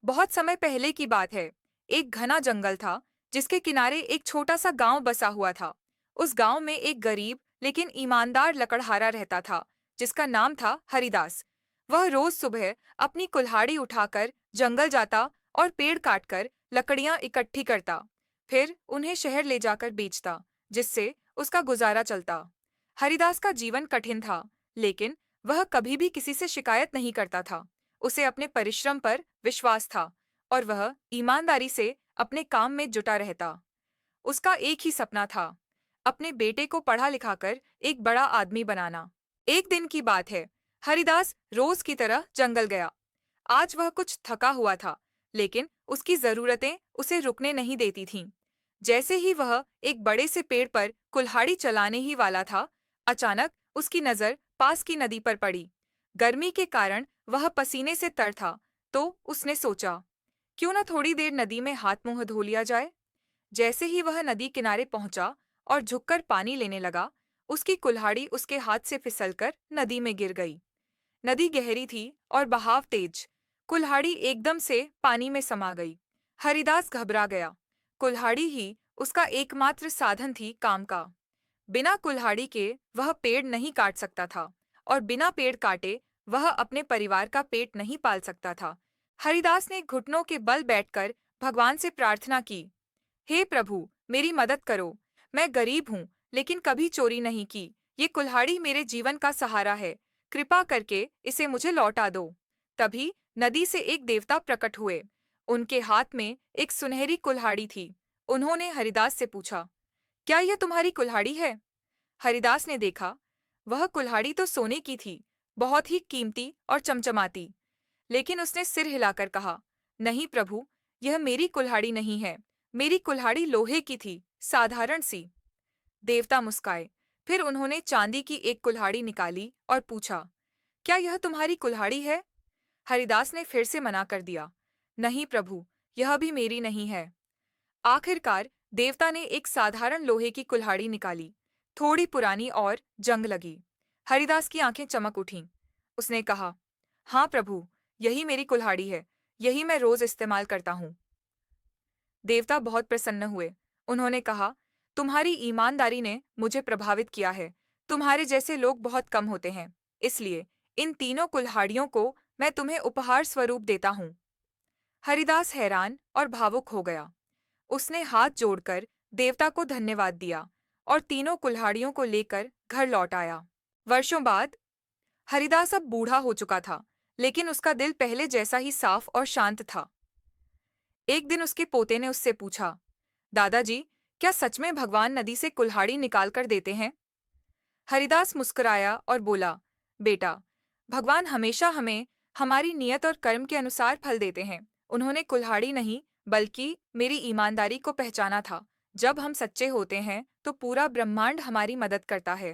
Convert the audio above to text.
बहुत समय पहले की बात है। एक घना जंगल था, जिसके किनारे एक छोटा सा गांव बसा हुआ था। उस गांव में एक गरीब लेकिन ईमानदार लकड़हारा रहता था, जिसका नाम था हरिदास। वह रोज सुबह अपनी कुल्हाड़ी उठाकर जंगल जाता और पेड़ काटकर लकड़ियां इकट्ठी करता। फिर उन्हें शहर ले जाकर बेचता, जिससे उसका गुजारा चलता। हरिदास का जीवन कठिन था, लेकिन वह कभी भी किसी से शिकायत नहीं करता था। उसे अपने परिश्रम पर विश्वास था और वह ईमानदारी से अपने काम में जुटा रहता। उसका एक ही सपना था, अपने बेटे को पढ़ा लिखाकर एक बड़ा आदमी बनाना। एक दिन की बात है, हरिदास रोज की तरह जंगल गया। आज वह कुछ थका हुआ था, लेकिन उसकी जरूरतें उसे रुकने नहीं देती थीं। जैसे ही वह एक बड़े से पेड़ पर कुल्हाड़ी चलाने ही वाला था, अचानक उसकी नजर पास की नदी पर पड़ी। गर्मी के कारण वह पसीने से तर था, तो उसने सोचा, क्यों न थोड़ी देर नदी में हाथ मुंह धो लिया जाए। जैसे ही वह नदी किनारे पहुंचा और झुककर पानी लेने लगा, उसकी कुल्हाड़ी उसके हाथ से फिसलकर नदी में गिर गई। नदी गहरी थी और बहाव तेज। कुल्हाड़ी एकदम से पानी में समा गई। हरिदास घबरा गया। कुल्हाड़ी ही उसका एकमात्र साधन थी काम का। बिना कुल्हाड़ी के वह पेड़ नहीं काट सकता था, और बिना पेड़ काटे वह अपने परिवार का पेट नहीं पाल सकता था। हरिदास ने घुटनों के बल बैठकर भगवान से प्रार्थना की, हे प्रभु, मेरी मदद करो। मैं गरीब हूँ, लेकिन कभी चोरी नहीं की। ये कुल्हाड़ी मेरे जीवन का सहारा है। कृपा करके इसे मुझे लौटा दो। तभी नदी से एक देवता प्रकट हुए। उनके हाथ में एक सुनहरी कुल्हाड़ी थी। उन्होंने हरिदास से पूछा, क्या यह तुम्हारी कुल्हाड़ी है? हरिदास ने देखा, वह कुल्हाड़ी तो सोने की थी, बहुत ही कीमती और चमचमाती। लेकिन उसने सिर हिलाकर कहा, नहीं प्रभु, यह मेरी कुल्हाड़ी नहीं है। मेरी कुल्हाड़ी लोहे की थी, साधारण सी। देवता मुस्काए। फिर उन्होंने चांदी की एक कुल्हाड़ी निकाली और पूछा, क्या यह तुम्हारी कुल्हाड़ी है? हरिदास ने फिर से मना कर दिया, नहीं प्रभु, यह भी मेरी नहीं है। आखिरकार देवता ने एक साधारण लोहे की कुल्हाड़ी निकाली, थोड़ी पुरानी और जंग लगी। हरिदास की आंखें चमक उठीं। उसने कहा, हाँ प्रभु, यही मेरी कुल्हाड़ी है। यही मैं रोज इस्तेमाल करता हूँ। देवता बहुत प्रसन्न हुए। उन्होंने कहा, तुम्हारी ईमानदारी ने मुझे प्रभावित किया है। तुम्हारे जैसे लोग बहुत कम होते हैं, इसलिए इन तीनों कुल्हाड़ियों को मैं तुम्हें उपहार स्वरूप देता हूँ। हरिदास हैरान और भावुक हो गया। उसने हाथ जोड़कर देवता को धन्यवाद दिया और तीनों कुल्हाड़ियों को लेकर घर लौट आया। वर्षों बाद हरिदास अब बूढ़ा हो चुका था, लेकिन उसका दिल पहले जैसा ही साफ और शांत था। एक दिन उसके पोते ने उससे पूछा, दादाजी, क्या सच में भगवान नदी से कुल्हाड़ी निकाल कर देते हैं? हरिदास मुस्कुराया और बोला, बेटा, भगवान हमेशा हमें हमारी नियत और कर्म के अनुसार फल देते हैं। उन्होंने कुल्हाड़ी नहीं, बल्कि मेरी ईमानदारी को पहचाना था। जब हम सच्चे होते हैं, तो पूरा ब्रह्मांड हमारी मदद करता है।